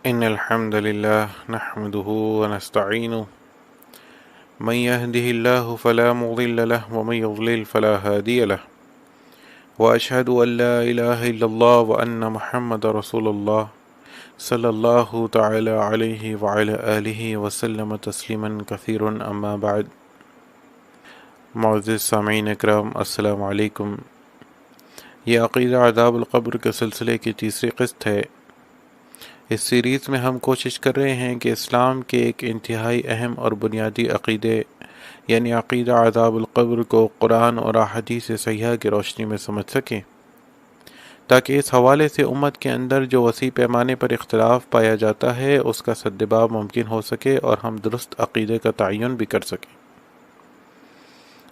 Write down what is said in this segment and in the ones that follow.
إن الحمد لله نحمده ونستعينه من يهده الله فلا مضل له ومن يضلل فلا هادي له وأشهد أن لا إله إلا الله وأن محمد رسول الله صلى الله تعالى عليه وعلى آله وسلم تسليما كثيرا أما بعد. معزز سامعین اکرام، السلام علیکم. یہ عقیدہ عذاب القبر کے سلسلے کی تیسری قسط ہے. اس سیریز میں ہم کوشش کر رہے ہیں کہ اسلام کے ایک انتہائی اہم اور بنیادی عقیدے یعنی عقیدہ عذاب القبر کو قرآن اور احادیث صحیحہ کی روشنی میں سمجھ سکیں، تاکہ اس حوالے سے امت کے اندر جو وسیع پیمانے پر اختلاف پایا جاتا ہے اس کا سدباب ممکن ہو سکے اور ہم درست عقیدے کا تعین بھی کر سکیں.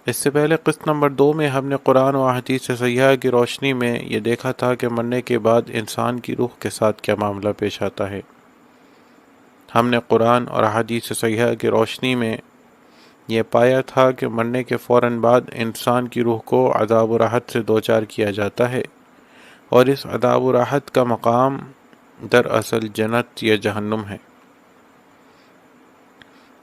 اس سے پہلے قسط نمبر 2 میں ہم نے قرآن و احادیث صحیحہ کی روشنی میں یہ دیکھا تھا کہ مرنے کے بعد انسان کی روح کے ساتھ کیا معاملہ پیش آتا ہے. ہم نے قرآن اور احادیث صحیحہ کی روشنی میں یہ پایا تھا کہ مرنے کے فوراً بعد انسان کی روح کو عذاب و راحت سے دوچار کیا جاتا ہے، اور اس عذاب و راحت کا مقام دراصل جنت یا جہنم ہے.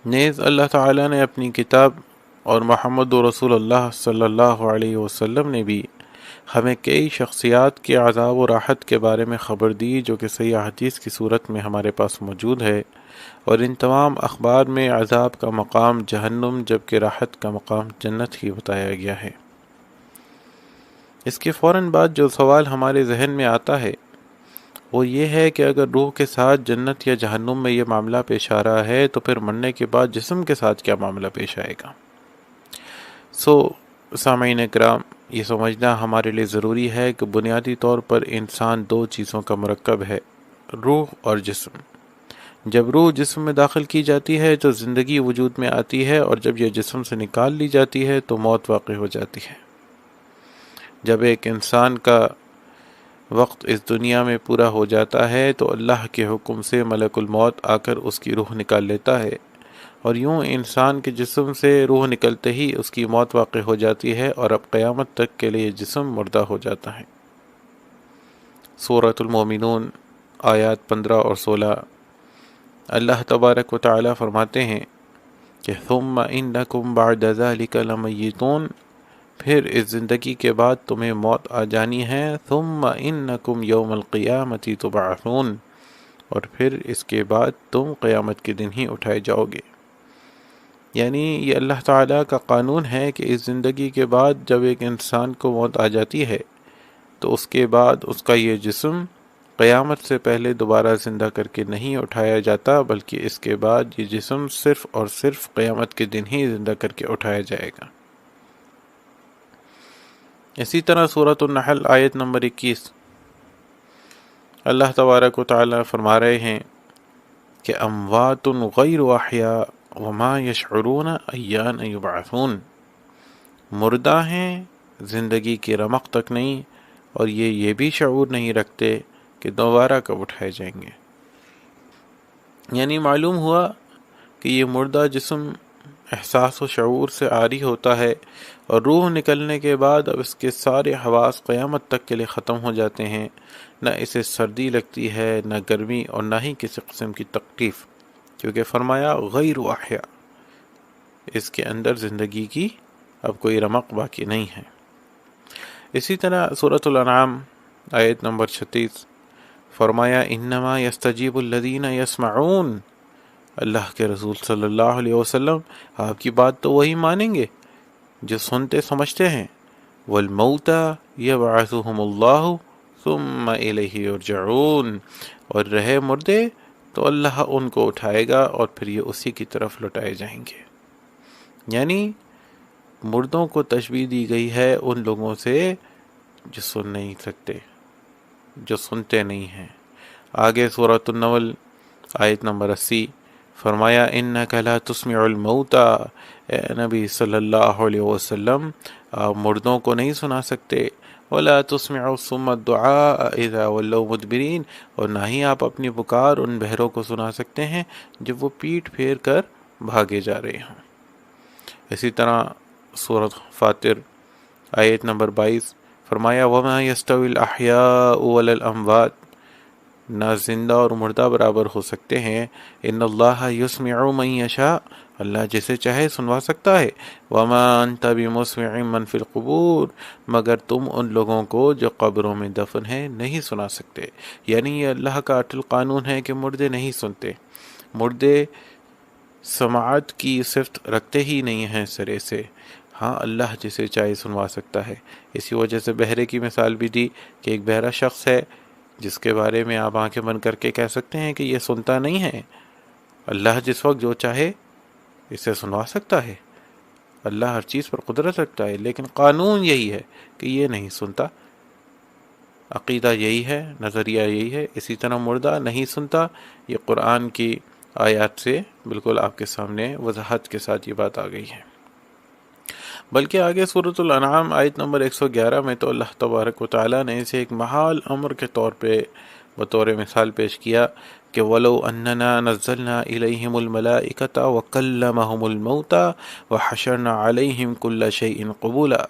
نیز اللہ تعالیٰ نے اپنی کتاب اور محمد رسول اللہ صلی اللہ علیہ وسلم نے بھی ہمیں کئی شخصیات کے عذاب و راحت کے بارے میں خبر دی جو کہ صحیح حدیث کی صورت میں ہمارے پاس موجود ہے، اور ان تمام اخبار میں عذاب کا مقام جہنم جبکہ راحت کا مقام جنت ہی بتایا گیا ہے. اس کے فوراً بعد جو سوال ہمارے ذہن میں آتا ہے وہ یہ ہے کہ اگر روح کے ساتھ جنت یا جہنم میں یہ معاملہ پیش آ رہا ہے تو پھر مرنے کے بعد جسم کے ساتھ کیا معاملہ پیش آئے گا؟ سامعین کرام، یہ سمجھنا ہمارے لیے ضروری ہے کہ بنیادی طور پر انسان دو چیزوں کا مرکب ہے، روح اور جسم. جب روح جسم میں داخل کی جاتی ہے تو زندگی وجود میں آتی ہے، اور جب یہ جسم سے نکال لی جاتی ہے تو موت واقع ہو جاتی ہے. جب ایک انسان کا وقت اس دنیا میں پورا ہو جاتا ہے تو اللہ کے حکم سے ملک الموت آ کر اس کی روح نکال لیتا ہے، اور یوں انسان کے جسم سے روح نکلتے ہی اس کی موت واقع ہو جاتی ہے، اور اب قیامت تک کے لیے جسم مردہ ہو جاتا ہے. سورۃ المومنون آیات 15 اور 16. اللہ تبارک و تعالی فرماتے ہیں کہ ثم انکم بعد ذلک لمیتون، پھر اس زندگی کے بعد تمہیں موت آ جانی ہے. ثم انکم یوم القیامت تبعثون، اور پھر اس کے بعد تم قیامت کے دن ہی اٹھائے جاؤ گے. یعنی یہ اللہ تعالیٰ کا قانون ہے کہ اس زندگی کے بعد جب ایک انسان کو موت آ جاتی ہے تو اس کے بعد اس کا یہ جسم قیامت سے پہلے دوبارہ زندہ کر کے نہیں اٹھایا جاتا، بلکہ اس کے بعد یہ جسم صرف اور صرف قیامت کے دن ہی زندہ کر کے اٹھایا جائے گا. اسی طرح سورۃ النحل آیت نمبر 21 اللہ تبارک و تعالیٰ فرما رہے ہیں کہ اموات غیر احیاء وما یشعرون ایان یبعثون، مردہ ہیں، زندگی کی رمق تک نہیں، اور یہ بھی شعور نہیں رکھتے کہ دوبارہ کب اٹھائے جائیں گے. یعنی معلوم ہوا کہ یہ مردہ جسم احساس و شعور سے عاری ہوتا ہے، اور روح نکلنے کے بعد اب اس کے سارے حواس قیامت تک کے لیے ختم ہو جاتے ہیں. نہ اسے سردی لگتی ہے، نہ گرمی، اور نہ ہی کسی قسم کی تکلیف، کیونکہ فرمایا غیر احیاء، اس کے اندر زندگی کی اب کوئی رمق باقی نہیں ہے. اسی طرح سورۃ الانعام آیت نمبر 36 فرمایا انما یستجیب الذین یسمعون، اللہ کے رسول صلی اللہ علیہ وسلم آپ کی بات تو وہی مانیں گے جو سنتے سمجھتے ہیں. والموتى یبعثهم اللہ ثم الیہ یرجعون، اور رہے مردے تو اللہ ان کو اٹھائے گا اور پھر یہ اسی کی طرف لوٹائے جائیں گے. یعنی مردوں کو تشبیہ دی گئی ہے ان لوگوں سے جو سن نہیں سکتے، جو سنتے نہیں ہیں. آگے سورۃ النمل آیت نمبر 80 فرمایا انک لا تسمع الموتى، اے نبی صلی اللہ علیہ وسلم آپ مردوں کو نہیں سنا سکتے. ولا تسمع الصم الدعاء اذا ولوا مدبرین، اور نہ ہی آپ اپنی پکار ان بہروں کو سنا سکتے ہیں جب وہ پیٹ پھیر کر بھاگے جا رہے ہوں. اسی طرح سورۃ فاطر آیت نمبر 22 فرمایا وما يستوي الاحیاء ولا الاموات، نہ زندہ اور مردہ برابر ہو سکتے ہیں۔ ان اللہ یسمع من یشاء، اللہ جسے چاہے سنوا سکتا ہے۔ وما انت بمسمع من فی القبور، مگر تم ان لوگوں کو جو قبروں میں دفن ہیں نہیں سنا سکتے۔ یعنی یہ اللہ کا اٹل قانون ہے کہ مردے نہیں سنتے، مردے سماعت کی صفت رکھتے ہی نہیں ہیں سرے سے۔ ہاں اللہ جسے چاہے سنوا سکتا ہے۔ اسی وجہ سے بہرے کی مثال بھی دی کہ ایک بہرا شخص ہے جس کے بارے میں آپ آنکھیں بند کر کے کہہ سکتے ہیں کہ یہ سنتا نہیں ہے۔ اللہ جس وقت جو چاہے اسے سنوا سکتا ہے، اللہ ہر چیز پر قدرت رکھتا ہے، لیکن قانون یہی ہے کہ یہ نہیں سنتا۔ عقیدہ یہی ہے، نظریہ یہی ہے۔ اسی طرح مردہ نہیں سنتا، یہ قرآن کی آیات سے بالکل آپ کے سامنے وضاحت کے ساتھ یہ بات آ گئی ہے۔ بلکہ آگے سورۃ الانعام آیت نمبر 111 میں تو اللہ تبارک و تعالیٰ نے اسے ایک محال امر کے طور پہ بطور مثال پیش کیا کہ وَلَوْ أَنَّنَا نَزَّلْنَا إِلَيْهِمُ الْمَلَائِكَةَ وَكَلَّمَهُمُ الْمَوْتَى وَحَشَرْنَا عَلَيْهِمْ كُلَّ شَيْءٍ قُبُولًا،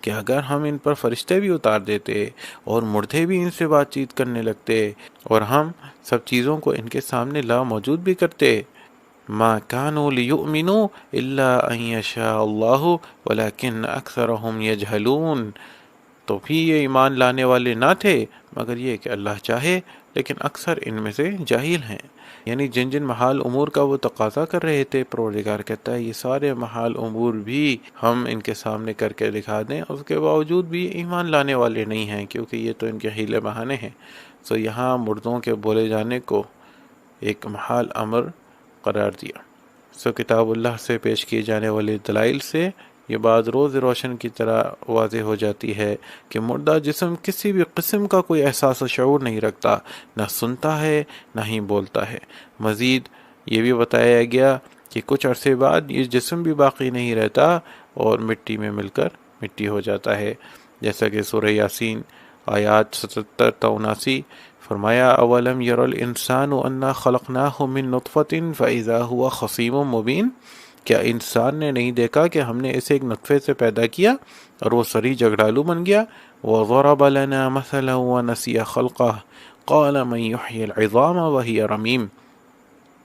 کہ اگر ہم ان پر فرشتے بھی اتار دیتے اور مردے بھی ان سے بات چیت کرنے لگتے اور ہم سب چیزوں کو ان کے سامنے لا موجود بھی کرتے، ما كانوا ليؤمنوا الا ان يشاء الله ولكن اکثرهم يجهلون، تو بھی یہ ایمان لانے والے نہ تھے مگر یہ کہ اللہ چاہے، لیکن اکثر ان میں سے جاہل ہیں۔ یعنی جن جن محال امور کا وہ تقاضا کر رہے تھے، پروردگار کہتا ہے یہ سارے محال امور بھی ہم ان کے سامنے کر کے دکھا دیں، اس کے باوجود بھی ایمان لانے والے نہیں ہیں، کیونکہ یہ تو ان کے حیلے بہانے ہیں۔ سو یہاں مردوں کے بولے جانے کو ایک محال امر قرار دیا۔ سو کتاب اللہ سے پیش کیے جانے والے دلائل سے یہ بات روز روشن کی طرح واضح ہو جاتی ہے کہ مردہ جسم کسی بھی قسم کا کوئی احساس و شعور نہیں رکھتا، نہ سنتا ہے نہ ہی بولتا ہے۔ مزید یہ بھی بتایا گیا کہ کچھ عرصے بعد یہ جسم بھی باقی نہیں رہتا اور مٹی میں مل کر مٹی ہو جاتا ہے، جیسا کہ سورہ یاسین آیات 77 تا 79 فرمایا اولم یر الانسان انا خلقناہ من نطفۃ فاذا هو خصیم مبین، کیا انسان نے نہیں دیکھا کہ ہم نے اسے ایک نطفے سے پیدا کیا اور وہ سری جھگڑالو بن گیا؟ وضرب لنا مثلا ونسی خلقہ قال من یحیی العظام وہی رمیم،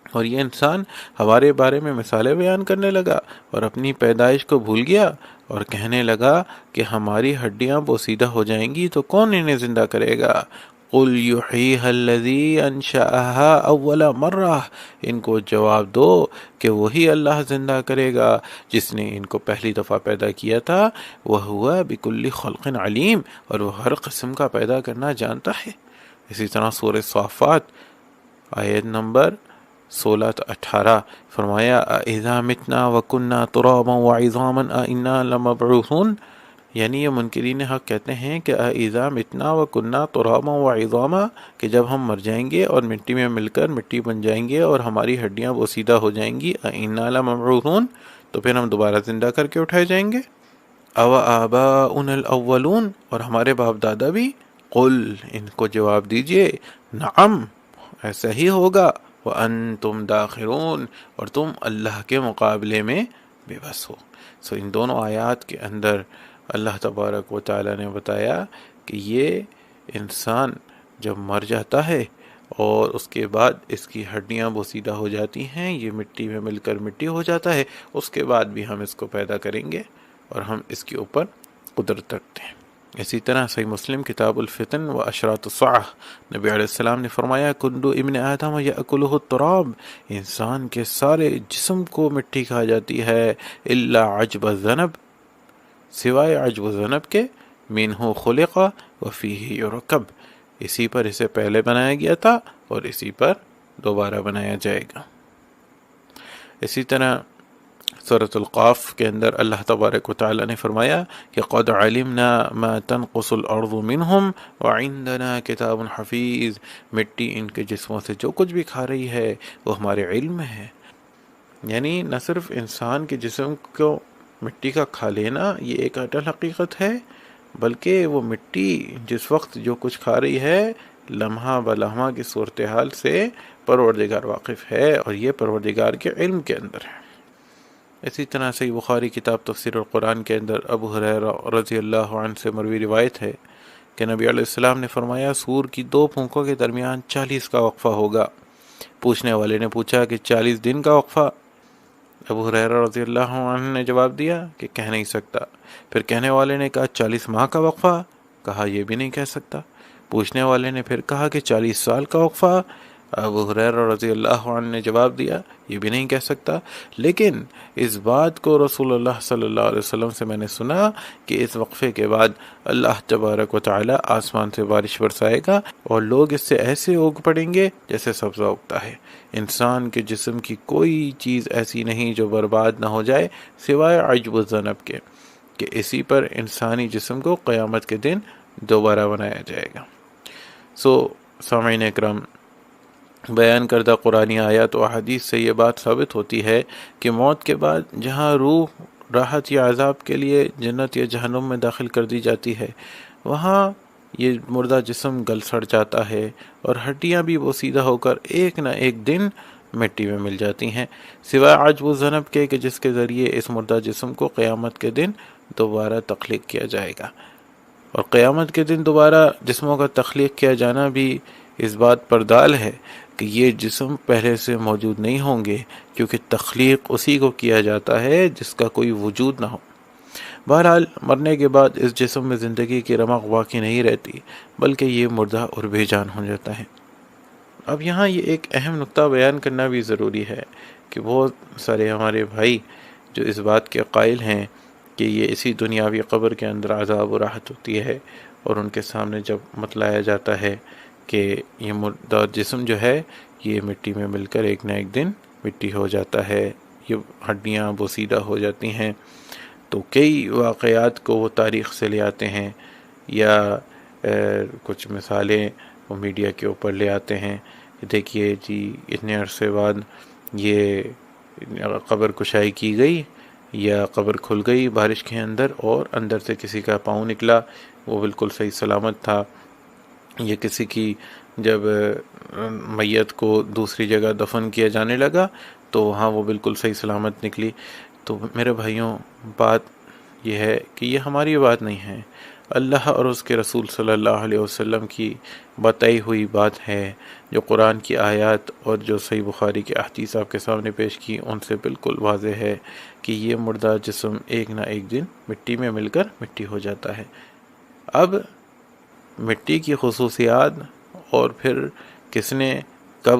اور یہ انسان ہمارے بارے میں مثالیں بیان کرنے لگا اور اپنی پیدائش کو بھول گیا اور کہنے لگا کہ ہماری ہڈیاں بوسیدہ ہو جائیں گی تو کون انہیں زندہ کرے گا؟ قل یحییھا الذی انشأھا اول مرہ، ان کو جواب دو کہ وہی اللہ زندہ کرے گا جس نے ان کو پہلی دفعہ پیدا کیا تھا، وہو بکل خلق علیم، اور وہ ہر قسم کا پیدا کرنا جانتا ہے۔ اسی طرح سورہ صافات آیت نمبر 16 تا 18 فرمایا اذا متنا وکنا ترابا وعظاما انا لمبعوثون، یعنی یہ منکرین حق کہتے ہیں کہ اذا متنا وکنا ترابا وعظاما، کہ جب ہم مر جائیں گے اور مٹی میں مل کر مٹی بن جائیں گے اور ہماری ہڈیاں بوسیدہ ہو جائیں گی، انا لمبعوثون، تو پھر ہم دوبارہ زندہ کر کے اٹھائے جائیں گے۔ او آباؤنا الاولون، اور ہمارے باپ دادا بھی؟ قل، ان کو جواب دیجئے نعم، ایسا ہی ہوگا، وَأَنْتُمْ دَاخِرُونَ، اور تم اللہ کے مقابلے میں بے بس ہو۔ سو ان دونوں آیات کے اندر اللہ تبارک و تعالی نے بتایا کہ یہ انسان جب مر جاتا ہے اور اس کے بعد اس کی ہڈیاں بوسیدہ ہو جاتی ہیں، یہ مٹی میں مل کر مٹی ہو جاتا ہے، اس کے بعد بھی ہم اس کو پیدا کریں گے اور ہم اس کے اوپر قدرت رکھتے ہیں۔ اسی طرح صحیح مسلم کتاب الفتن و اشراط الساعہ، نبی علیہ السلام نے فرمایا کلُّ ابن آدم یأکلہ التراب، انسان کے سارے جسم کو مٹی کھا جاتی ہے، الا عجب الذنب، سوائے عجب الذنب کے، منہ خلق وفیہ یرکب، اسی پر اسے پہلے بنایا گیا تھا اور اسی پر دوبارہ بنایا جائے گا۔ اسی طرح سورۃ القاف کے اندر اللہ تبارک و تعالی نے فرمایا کہ قد علمنا ما تنقص الارض منہم وعندنا کتاب حفیظ، مٹی ان کے جسموں سے جو کچھ بھی کھا رہی ہے وہ ہمارے علم میں ہے۔ یعنی نہ صرف انسان کے جسم کو مٹی کا کھا لینا یہ ایک اٹل حقیقت ہے، بلکہ وہ مٹی جس وقت جو کچھ کھا رہی ہے لمحہ بلمحہ کی صورتحال سے پروردگار واقف ہے، اور یہ پروردگار کے علم کے اندر ہے۔ اسی طرح سے بخاری کتاب تفسیر القرآن کے اندر ابو ہریرہ رضی اللہ عنہ سے مروی روایت ہے کہ نبی علیہ السلام نے فرمایا سور کی 2 پھونکوں کے درمیان 40 کا وقفہ ہوگا۔ پوچھنے والے نے پوچھا کہ 40 دن کا وقفہ؟ ابو ہریرہ رضی اللہ عنہ نے جواب دیا کہ کہہ نہیں سکتا۔ پھر کہنے والے نے کہا 40 ماہ کا وقفہ؟ کہا یہ بھی نہیں کہہ سکتا۔ پوچھنے والے نے پھر کہا کہ 40 سال کا وقفہ؟ ابو ہریرہ رضی اللہ عنہ نے جواب دیا یہ بھی نہیں کہہ سکتا، لیکن اس بات کو رسول اللہ صلی اللہ علیہ وسلم سے میں نے سنا کہ اس وقفے کے بعد اللہ تبارک و تعالی آسمان سے بارش برسائے گا اور لوگ اس سے ایسے اگ پڑیں گے جیسے سبزہ اگتا ہے۔ انسان کے جسم کی کوئی چیز ایسی نہیں جو برباد نہ ہو جائے سوائے عجب الذنب کے، کہ اسی پر انسانی جسم کو قیامت کے دن دوبارہ بنایا جائے گا۔ سامعین اکرام، بیان کردہ قرآنی آیات و احادیث سے یہ بات ثابت ہوتی ہے کہ موت کے بعد جہاں روح راحت یا عذاب کے لیے جنت یا جہنم میں داخل کر دی جاتی ہے، وہاں یہ مردہ جسم گل سڑ جاتا ہے اور ہڈیاں بھی بوسیدہ ہو کر ایک نہ ایک دن مٹی میں مل جاتی ہیں، سوائے عجب و ذنب کے کہ جس کے ذریعے اس مردہ جسم کو قیامت کے دن دوبارہ تخلیق کیا جائے گا۔ اور قیامت کے دن دوبارہ جسموں کا تخلیق کیا جانا بھی اس بات پر دال ہے کہ یہ جسم پہلے سے موجود نہیں ہوں گے، کیونکہ تخلیق اسی کو کیا جاتا ہے جس کا کوئی وجود نہ ہو۔ بہرحال مرنے کے بعد اس جسم میں زندگی کی رمق باقی نہیں رہتی، بلکہ یہ مردہ اور بے جان ہو جاتا ہے۔ اب یہاں یہ ایک اہم نقطہ بیان کرنا بھی ضروری ہے کہ بہت سارے ہمارے بھائی جو اس بات کے قائل ہیں کہ یہ اسی دنیاوی قبر کے اندر عذاب و راحت ہوتی ہے، اور ان کے سامنے جب متلایا جاتا ہے کہ یہ مردہ جسم جو ہے یہ مٹی میں مل کر ایک نہ ایک دن مٹی ہو جاتا ہے، یہ ہڈیاں بوسیدہ ہو جاتی ہیں، تو کئی واقعات کو وہ تاریخ سے لے آتے ہیں یا کچھ مثالیں وہ میڈیا کے اوپر لے آتے ہیں کہ دیکھیے جی اتنے عرصے بعد یہ قبر کشائی کی گئی یا قبر کھل گئی بارش کے اندر اور اندر سے کسی کا پاؤں نکلا، وہ بالکل صحیح سلامت تھا، یہ کسی کی جب میت کو دوسری جگہ دفن کیا جانے لگا تو وہاں وہ بالکل صحیح سلامت نکلی۔ تو میرے بھائیوں، بات یہ ہے کہ یہ ہماری بات نہیں ہے، اللہ اور اس کے رسول صلی اللہ علیہ وسلم کی بتائی ہوئی بات ہے، جو قرآن کی آیات اور جو صحیح بخاری کی احادیث آپ کے سامنے پیش کی ان سے بالکل واضح ہے کہ یہ مردہ جسم ایک نہ ایک دن مٹی میں مل کر مٹی ہو جاتا ہے۔ اب مٹی کی خصوصیات اور پھر کس نے کب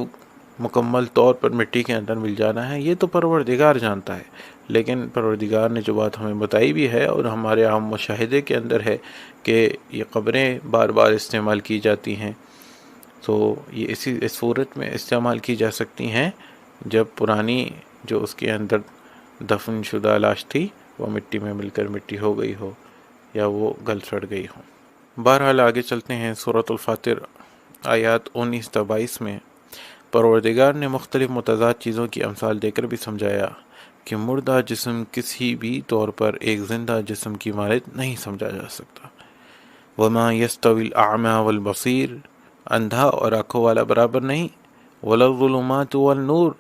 مکمل طور پر مٹی کے اندر مل جانا ہے یہ تو پروردگار جانتا ہے، لیکن پروردگار نے جو بات ہمیں بتائی بھی ہے اور ہمارے عام مشاہدے کے اندر ہے کہ یہ قبریں بار بار استعمال کی جاتی ہیں، تو یہ اس صورت میں استعمال کی جا سکتی ہیں جب پرانی جو اس کے اندر دفن شدہ لاش تھی وہ مٹی میں مل کر مٹی ہو گئی ہو یا وہ گل سڑ گئی ہو۔ بہرحال آگے چلتے ہیں۔ سورۃ الفاتر آیات 19 تا 22 میں پروردگار نے مختلف متضاد چیزوں کی امثال دے کر بھی سمجھایا کہ مردہ جسم کسی بھی طور پر ایک زندہ جسم کی مانند نہیں سمجھا جا سکتا۔ وما یستوی الاعمی والبصیر، اندھا اور آنکھوں والا برابر نہیں، ولا الظلمات والنور،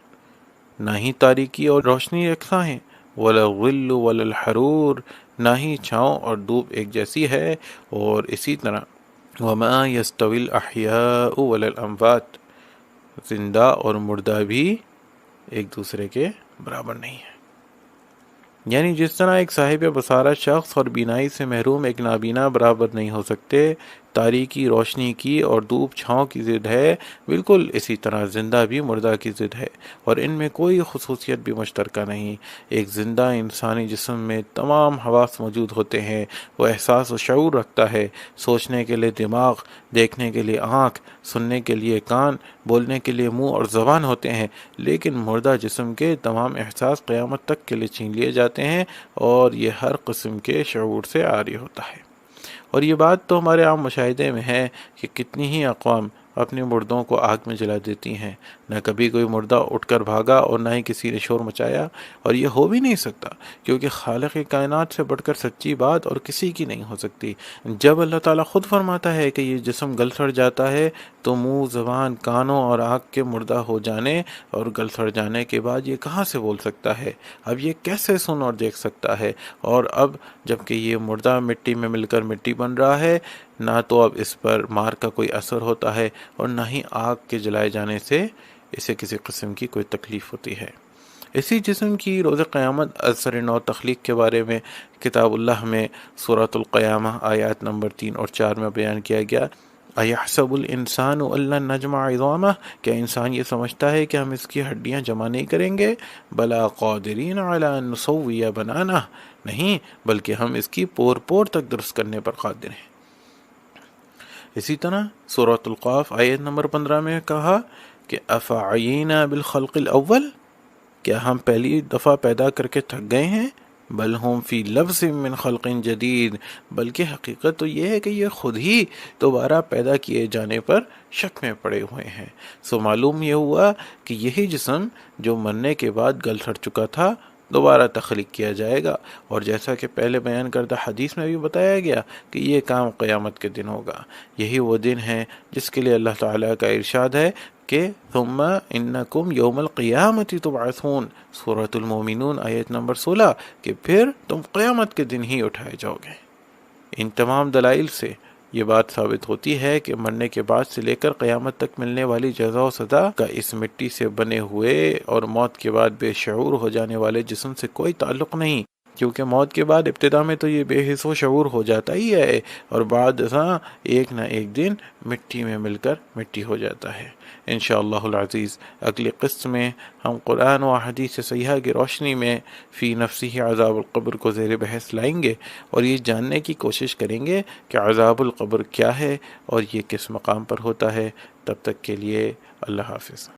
نہ ہی تاریکی اور روشنی یکساں ہیں، ولا الظل ولا الحرور، نہ ہی چھاؤں اور دھوپ ایک جیسی ہے، اور اسی طرح وما یستوی الاحیاء ولا الاموات، زندہ اور مردہ بھی ایک دوسرے کے برابر نہیں ہے۔ یعنی جس طرح ایک صاحب بصارت شخص اور بینائی سے محروم ایک نابینا برابر نہیں ہو سکتے، تاریکی روشنی کی اور دھوپ چھاؤں کی ضد ہے، بالکل اسی طرح زندہ بھی مردہ کی ضد ہے، اور ان میں کوئی خصوصیت بھی مشترکہ نہیں۔ ایک زندہ انسانی جسم میں تمام حواس موجود ہوتے ہیں، وہ احساس و شعور رکھتا ہے، سوچنے کے لیے دماغ، دیکھنے کے لیے آنکھ، سننے کے لیے کان، بولنے کے لیے منہ اور زبان ہوتے ہیں، لیکن مردہ جسم کے تمام احساس قیامت تک کے لیے چھین لیے جاتے ہیں، اور یہ ہر قسم کے شعور سے عاری ہوتا ہے۔ اور یہ بات تو ہمارے عام مشاہدے میں ہے کہ کتنی ہی اقوام اپنے مردوں کو آگ میں جلا دیتی ہیں، نہ کبھی کوئی مردہ اٹھ کر بھاگا اور نہ ہی کسی نے شور مچایا، اور یہ ہو بھی نہیں سکتا کیونکہ خالق کائنات سے بڑھ کر سچی بات اور کسی کی نہیں ہو سکتی۔ جب اللہ تعالیٰ خود فرماتا ہے کہ یہ جسم گل سڑ جاتا ہے تو منہ، زبان، کانوں اور آنکھ کے مردہ ہو جانے اور گل سڑ جانے کے بعد یہ کہاں سے بول سکتا ہے؟ اب یہ کیسے سن اور دیکھ سکتا ہے؟ اور اب جب کہ یہ مردہ مٹی میں مل کر مٹی بن رہا ہے، نہ تو اب اس پر مار کا کوئی اثر ہوتا ہے اور نہ ہی آگ کے جلائے جانے سے اسے کسی قسم کی کوئی تکلیف ہوتی ہے۔ اسی جسم کی روز قیامت اثر نو تخلیق کے بارے میں کتاب اللہ میں سورۃ القیامہ آیات نمبر 3 اور 4 میں بیان کیا گیا، اَيَحْسَبُ الْإِنسَانُ أَن لَّن نَّجْمَعَ عِظَامَهُ، کیا انسان یہ سمجھتا ہے کہ ہم اس کی ہڈیاں جمع نہیں کریں گے؟ بَلَىٰ قَادِرِينَ عَلَىٰ أَن نُّسَوِّيَ بَنَانَهُ، نہیں بلکہ ہم اس کی پور پور تک درست کرنے پر قادر ہیں۔ اسی طرح سورۃ القاف آیت نمبر 15 میں کہا کہ أَفَعَيِينَا بِالْخَلْقِ الْأَوَّلِ، کیا ہم پہلی دفعہ پیدا کر کے تھک گئے ہیں؟ بل ہم فی لبس من خلق جدید، بلکہ حقیقت تو یہ ہے کہ یہ خود ہی دوبارہ پیدا کیے جانے پر شک میں پڑے ہوئے ہیں۔ سو معلوم یہ ہوا کہ یہی جسم جو مرنے کے بعد گل سڑ چکا تھا دوبارہ تخلیق کیا جائے گا، اور جیسا کہ پہلے بیان کردہ حدیث میں بھی بتایا گیا کہ یہ کام قیامت کے دن ہوگا۔ یہی وہ دن ہے جس کے لیے اللہ تعالیٰ کا ارشاد ہے کہ ثم انکم یوم القیامت تبعثون، سورۃ المومنون آیت نمبر 16، کہ پھر تم قیامت کے دن ہی اٹھائے جاؤ گے۔ ان تمام دلائل سے یہ بات ثابت ہوتی ہے کہ مرنے کے بعد سے لے کر قیامت تک ملنے والی جزا و سزا کا اس مٹی سے بنے ہوئے اور موت کے بعد بے شعور ہو جانے والے جسم سے کوئی تعلق نہیں، کیونکہ موت کے بعد ابتدا میں تو یہ بے حس و شعور ہو جاتا ہی ہے، اور بعد ازاں ایک نہ ایک دن مٹی میں مل کر مٹی ہو جاتا ہے۔ انشاءاللہ العزیز اگلی قسط میں ہم قرآن و حدیث صحیحہ کی روشنی میں فی نفسی عذاب القبر کو زیر بحث لائیں گے، اور یہ جاننے کی کوشش کریں گے کہ عذاب القبر کیا ہے اور یہ کس مقام پر ہوتا ہے۔ تب تک کے لیے اللہ حافظ۔